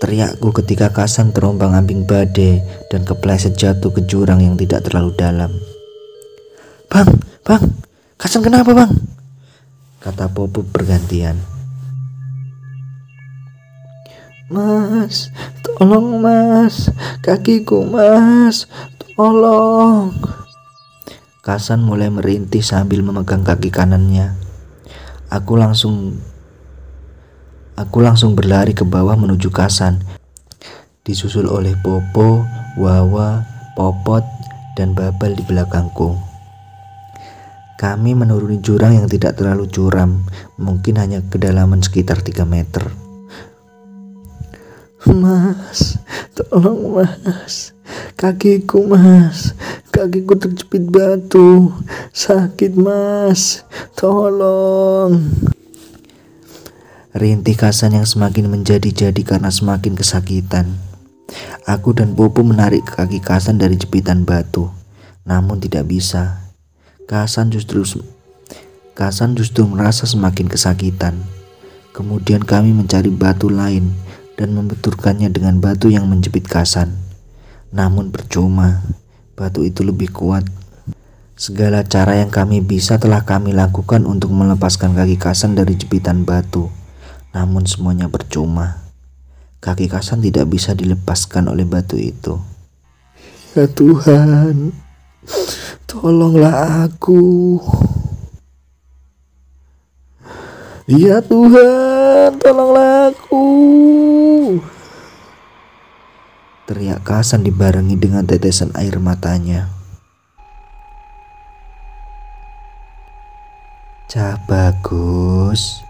teriakku ketika Kasan terombang-ambing badai dan kepleset jatuh ke jurang yang tidak terlalu dalam. Bang, Kasan kenapa bang? Kata Popo bergantian. Mas, tolong mas, kakiku mas, tolong. Kasan mulai merintih sambil memegang kaki kanannya. Aku langsung berlari ke bawah menuju Kasan, disusul oleh Popo, Wawa, Popot, dan Babal di belakangku. Kami menuruni jurang yang tidak terlalu curam, mungkin hanya kedalaman sekitar 3 meter. Mas, tolong mas, kakiku terjepit batu, sakit mas, tolong. Rintih Kasan yang semakin menjadi-jadi karena semakin kesakitan. Aku dan Popo menarik kaki Kasan dari jepitan batu, namun tidak bisa. Kasan justru merasa semakin kesakitan. Kemudian kami mencari batu lain dan membenturkannya dengan batu yang menjepit Kasan. Namun percuma, batu itu lebih kuat. Segala cara yang kami bisa telah kami lakukan untuk melepaskan kaki Kasan dari jepitan batu. Namun semuanya percuma. Kaki Kasan tidak bisa dilepaskan oleh batu itu. Ya Tuhan, tolonglah aku. Ya Tuhan, tolonglah aku. Teriak Kasan dibarengi dengan tetesan air matanya. Cah bagus.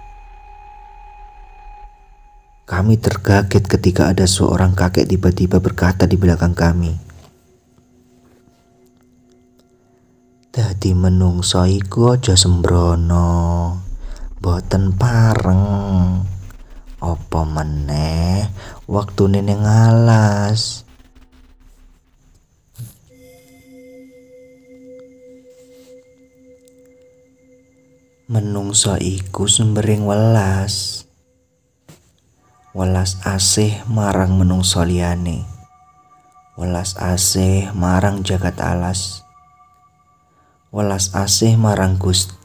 Kami terkaget ketika ada seorang kakek tiba-tiba berkata di belakang kami. Dadi menungso iku aja sembrono, boten pareng. Apa meneh waktune ning alas. Menungso iku sembering welas asih marang menungso liyane, welas asih marang jagat alas, welas asih marang Gusti.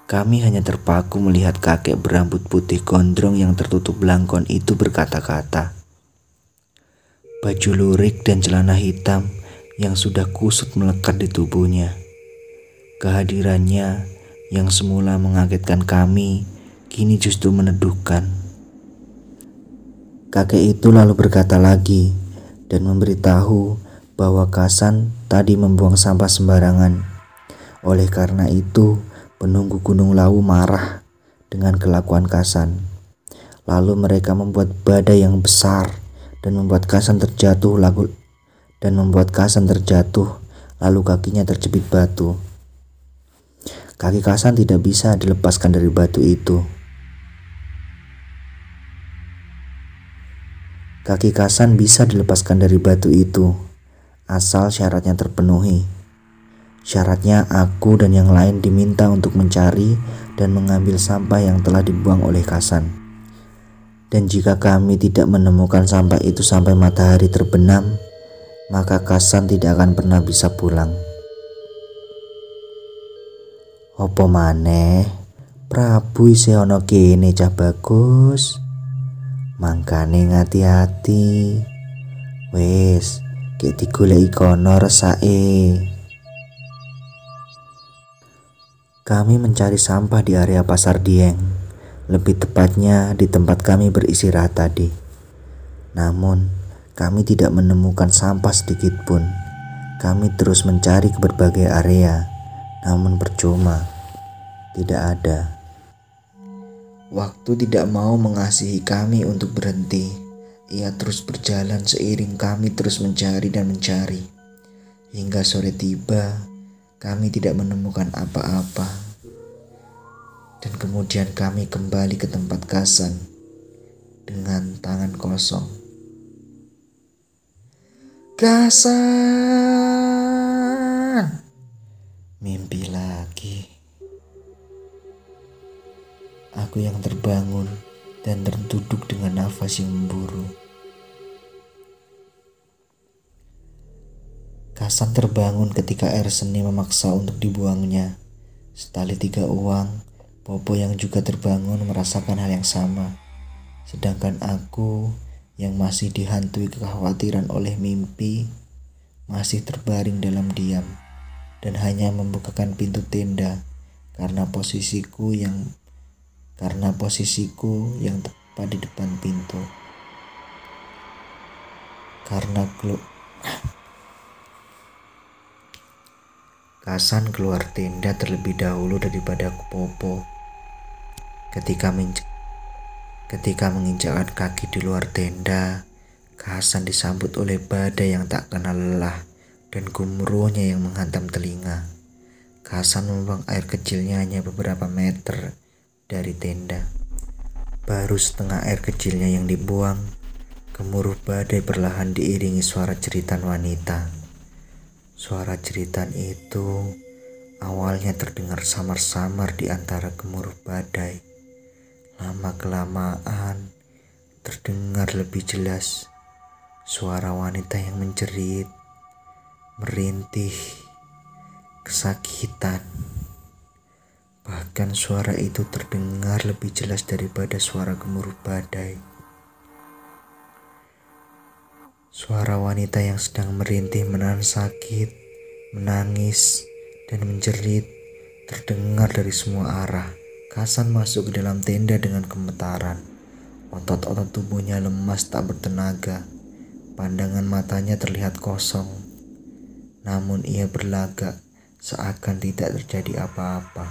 Kami hanya terpaku melihat kakek berambut putih gondrong yang tertutup belangkon itu berkata-kata. Baju lurik dan celana hitam yang sudah kusut melekat di tubuhnya. Kehadirannya yang semula mengagetkan kami, kini justru meneduhkan. Kakek itu lalu berkata lagi dan memberitahu bahwa Kasan tadi membuang sampah sembarangan. Oleh karena itu, penunggu Gunung Lawu marah dengan kelakuan Kasan. Lalu mereka membuat badai yang besar dan membuat Kasan terjatuh lalu kakinya terjepit batu. Kaki Kasan tidak bisa dilepaskan dari batu itu. Kaki Kasan bisa dilepaskan dari batu itu, asal syaratnya terpenuhi. Syaratnya aku dan yang lain diminta untuk mencari dan mengambil sampah yang telah dibuang oleh Kasan. Dan jika kami tidak menemukan sampah itu sampai matahari terbenam, maka Kasan tidak akan pernah bisa pulang. Apa maneh Prabu isih ana kene cah bagus. Mangkane ngati-hati. Wis, gek digoleki kono resake. Kami mencari sampah di area Pasar Dieng, lebih tepatnya di tempat kami beristirahat tadi. Namun, kami tidak menemukan sampah sedikit pun. Kami terus mencari ke berbagai area, namun percuma. Tidak ada. Waktu tidak mau mengasihi kami untuk berhenti. Ia terus berjalan seiring kami terus mencari dan mencari. Hingga sore tiba, kami tidak menemukan apa-apa. Dan kemudian kami kembali ke tempat Kasan dengan tangan kosong. Kasan! Mimpi lagi. Aku yang terbangun dan terduduk dengan nafas yang memburu. Kasan terbangun ketika air seni memaksa untuk dibuangnya. Setali 3 uang, Popo yang juga terbangun merasakan hal yang sama. Sedangkan aku yang masih dihantui kekhawatiran oleh mimpi, masih terbaring dalam diam dan hanya membukakan pintu tenda karena posisiku yang tepat di depan pintu. Kasan keluar tenda terlebih dahulu daripada Popo. Ketika menginjakkan kaki di luar tenda, Kasan disambut oleh badai yang tak kenal lelah dan gemuruhnya yang menghantam telinga. Kasan membuang air kecilnya hanya beberapa meter dari tenda. Baru setengah air kecilnya yang dibuang, gemuruh badai perlahan diiringi suara jeritan wanita. Suara jeritan itu awalnya terdengar samar-samar di antara gemuruh badai. Lama-kelamaan terdengar lebih jelas suara wanita yang menjerit, merintih, kesakitan. Bahkan suara itu terdengar lebih jelas daripada suara gemuruh badai. Suara wanita yang sedang merintih menahan sakit, menangis, dan menjerit terdengar dari semua arah. Kasan masuk ke dalam tenda dengan gemetaran. Otot-otot tubuhnya lemas tak bertenaga. Pandangan matanya terlihat kosong. Namun ia berlagak seakan tidak terjadi apa-apa.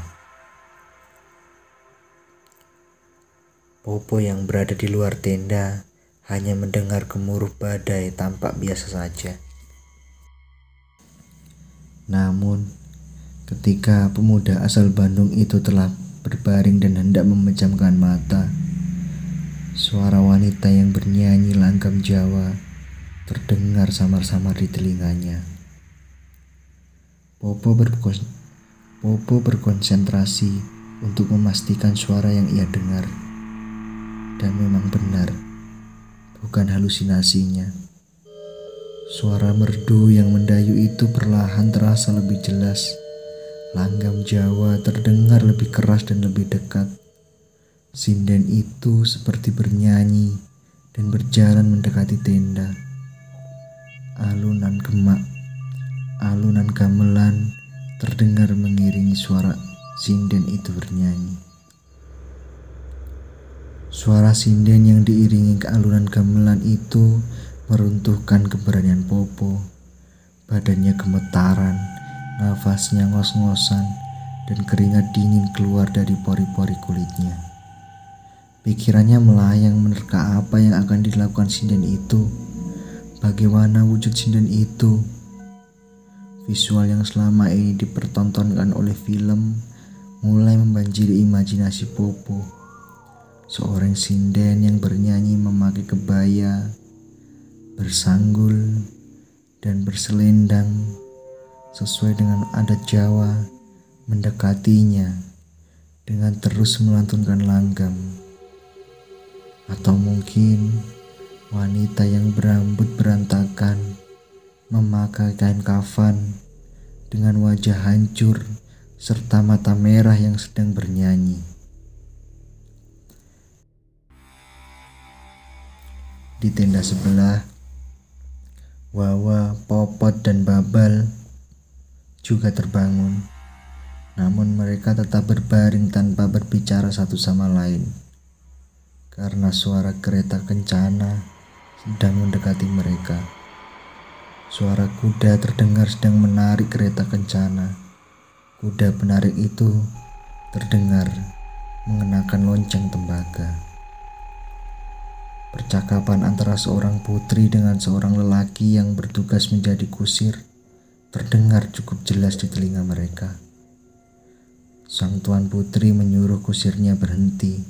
Popo yang berada di luar tenda hanya mendengar gemuruh badai tampak biasa saja. Namun, ketika pemuda asal Bandung itu telah berbaring dan hendak memejamkan mata, suara wanita yang bernyanyi langgam Jawa terdengar samar-samar di telinganya. Popo berkonsentrasi untuk memastikan suara yang ia dengar. Dan memang benar, bukan halusinasinya. Suara merdu yang mendayu itu perlahan terasa lebih jelas. Langgam Jawa terdengar lebih keras dan lebih dekat. Sinden itu seperti bernyanyi dan berjalan mendekati tenda. Alunan gamelan terdengar mengiringi suara sinden itu bernyanyi. Suara sinden yang diiringi alunan gamelan itu meruntuhkan keberanian Popo. Badannya gemetaran, nafasnya ngos-ngosan, dan keringat dingin keluar dari pori-pori kulitnya. Pikirannya melayang menerka apa yang akan dilakukan sinden itu. Bagaimana wujud sinden itu? Visual yang selama ini dipertontonkan oleh film mulai membanjiri imajinasi Popo. Seorang sinden yang bernyanyi memakai kebaya, bersanggul, dan berselendang sesuai dengan adat Jawa, mendekatinya dengan terus melantunkan langgam. Atau mungkin wanita yang berambut berantakan memakai kain kafan dengan wajah hancur serta mata merah yang sedang bernyanyi. Di tenda sebelah, Wawa, Popot, dan Babal juga terbangun. Namun mereka tetap berbaring tanpa berbicara satu sama lain. Karena suara kereta kencana sedang mendekati mereka. Suara kuda terdengar sedang menarik kereta kencana. Kuda penarik itu terdengar mengenakan lonceng tembaga. Percakapan antara seorang putri dengan seorang lelaki yang bertugas menjadi kusir terdengar cukup jelas di telinga mereka. Sang tuan putri menyuruh kusirnya berhenti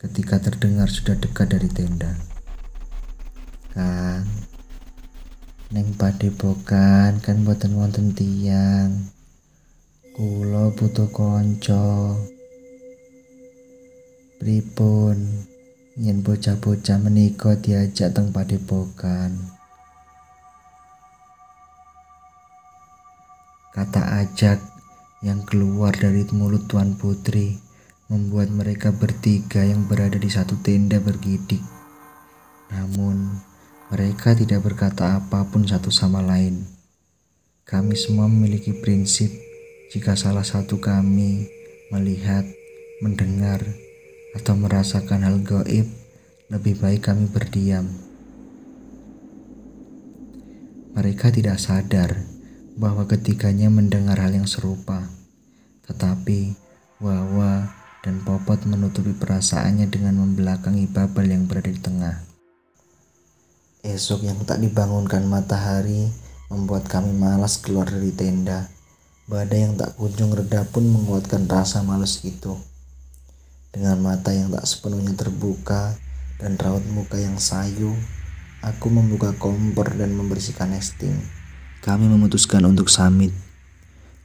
ketika terdengar sudah dekat dari tenda. "Kang, neng padepokan kan boten wonten tiyang. Kula butuh konco. Pripun? Yen bocah-bocah menika diajak teng padepokan. Kata ajak yang keluar dari mulut Tuan Putri membuat mereka bertiga yang berada di satu tenda bergidik. Namun mereka tidak berkata apapun satu sama lain. Kami semua memiliki prinsip, jika salah satu kami melihat, mendengar, atau merasakan hal gaib, lebih baik kami berdiam. Mereka tidak sadar bahwa ketiganya mendengar hal yang serupa, tetapi Wawa dan Popot menutupi perasaannya dengan membelakangi Babal yang berada di tengah. Esok yang tak dibangunkan matahari membuat kami malas keluar dari tenda. Badai yang tak kunjung reda pun menguatkan rasa malas itu. Dengan mata yang tak sepenuhnya terbuka dan raut muka yang sayu, aku membuka kompor dan membersihkan nesting. Kami memutuskan untuk samit,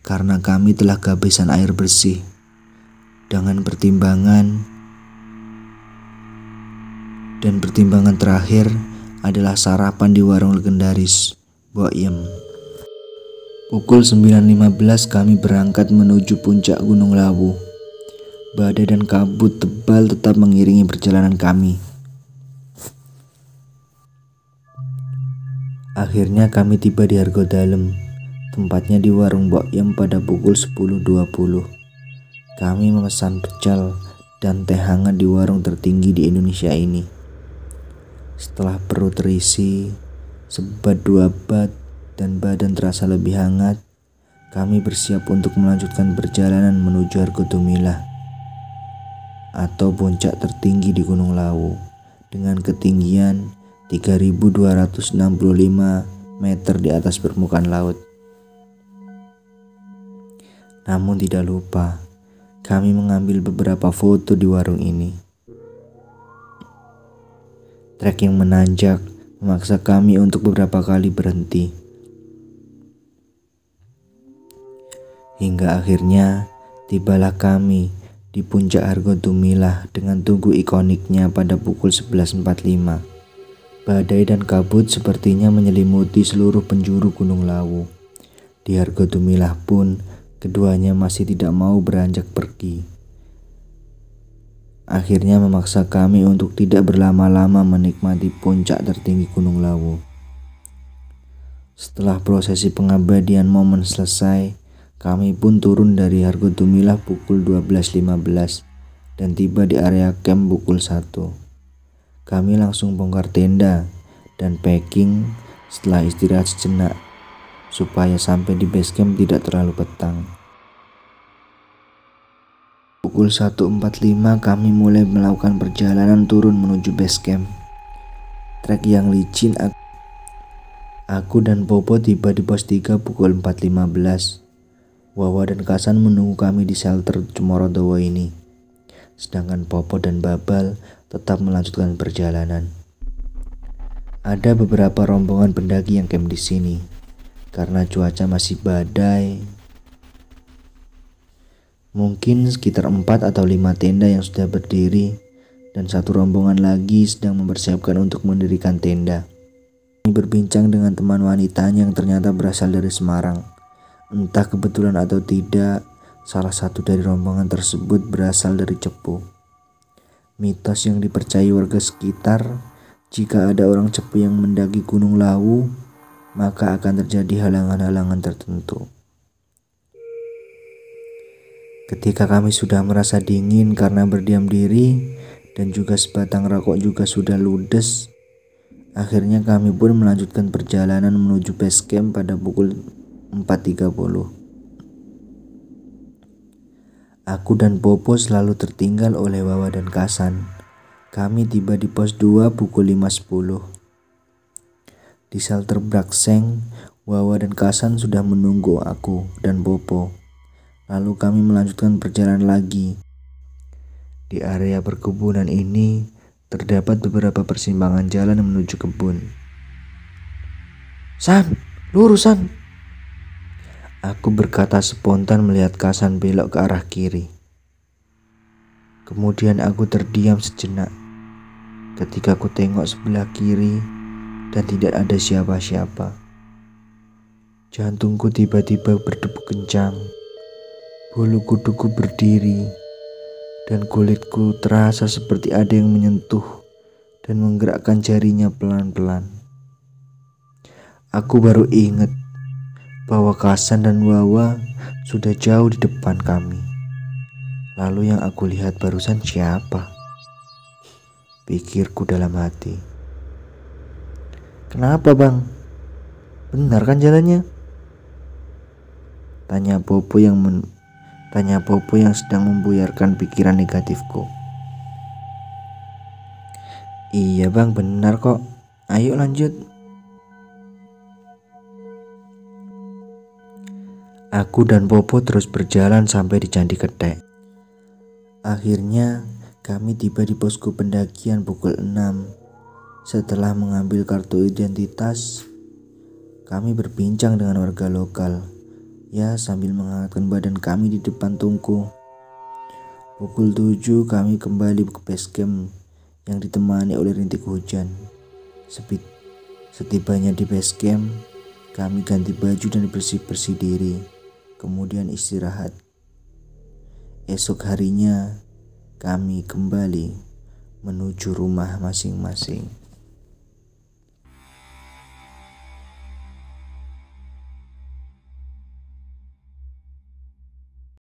karena kami telah kehabisan air bersih. Dengan pertimbangan terakhir adalah sarapan di warung legendaris Boyem. Pukul 9.15 kami berangkat menuju puncak Gunung Lawu. Badai dan kabut tebal tetap mengiringi perjalanan kami. Akhirnya kami tiba di Argodalem, tempatnya di warung Boyem pada pukul 10.20. Kami memesan pecel dan teh hangat di warung tertinggi di Indonesia ini. Setelah perut terisi, sebat 2 bat, dan badan terasa lebih hangat, kami bersiap untuk melanjutkan perjalanan menuju Argodumilah atau puncak tertinggi di Gunung Lawu dengan ketinggian 3.265 meter di atas permukaan laut. Namun tidak lupa, kami mengambil beberapa foto di warung ini. Trek yang menanjak memaksa kami untuk beberapa kali berhenti. Hingga akhirnya tibalah kami di puncak Argodumilah dengan tugu ikoniknya pada pukul 11.45. Badai dan kabut sepertinya menyelimuti seluruh penjuru Gunung Lawu. Di Argodumilah pun keduanya masih tidak mau beranjak pergi. Akhirnya memaksa kami untuk tidak berlama-lama menikmati puncak tertinggi Gunung Lawu. Setelah prosesi pengabadian momen selesai, kami pun turun dari Argodumilah pukul 12.15 dan tiba di area camp pukul 1. Kami langsung bongkar tenda dan packing setelah istirahat sejenak supaya sampai di base camp tidak terlalu petang. Pukul 1.45 kami mulai melakukan perjalanan turun menuju base camp. Trek yang licin. Aku dan Popo tiba di pos 3 pukul 4.15. Wawa dan Kasan menunggu kami di shelter Cemorodowo ini. Sedangkan Popo dan Babal tetap melanjutkan perjalanan. Ada beberapa rombongan pendaki yang camp di sini. Karena cuaca masih badai, mungkin sekitar 4 atau 5 tenda yang sudah berdiri dan satu rombongan lagi sedang mempersiapkan untuk mendirikan tenda. Kami berbincang dengan teman wanitanya yang ternyata berasal dari Semarang. Entah kebetulan atau tidak, salah satu dari rombongan tersebut berasal dari Cepu. Mitos yang dipercayai warga sekitar, jika ada orang Cepu yang mendaki Gunung Lawu, maka akan terjadi halangan-halangan tertentu. Ketika kami sudah merasa dingin karena berdiam diri dan juga sebatang rokok juga sudah ludes, akhirnya kami pun melanjutkan perjalanan menuju base camp pada pukul 4.30. Aku dan Popo selalu tertinggal oleh Wawa dan Kasan. Kami tiba di pos 2 pukul 5.10. Di shelter Brakseng, Wawa dan Kasan sudah menunggu aku dan Popo. Lalu kami melanjutkan perjalanan lagi. Di area perkebunan ini terdapat beberapa persimpangan jalan menuju kebun. "San, lurus San!" Aku berkata spontan melihat Kasan belok ke arah kiri. Kemudian aku terdiam sejenak. ketika ku tengok sebelah kiri dan tidak ada siapa-siapa. Jantungku tiba-tiba berdebu kencang, bulu kuduku berdiri, dan kulitku terasa seperti ada yang menyentuh dan menggerakkan jarinya pelan-pelan. Aku baru ingat bahwa Kasan dan Wawa sudah jauh di depan kami. Lalu yang aku lihat barusan siapa? Pikirku dalam hati. Kenapa bang? Benar kan jalannya? Tanya Popo yang sedang membuyarkan pikiran negatifku. Iya bang, benar kok. Ayo lanjut. Aku dan Popo terus berjalan sampai di Candi Ketek. Akhirnya kami tiba di posko pendakian pukul 6. Setelah mengambil kartu identitas, kami berbincang dengan warga lokal. Ya, sambil menghangatkan badan kami di depan tungku. Pukul 7 kami kembali ke base camp yang ditemani oleh rintik hujan. Setibanya di base camp, kami ganti baju dan bersih-bersih diri, kemudian istirahat. Esok harinya, kami kembali menuju rumah masing-masing.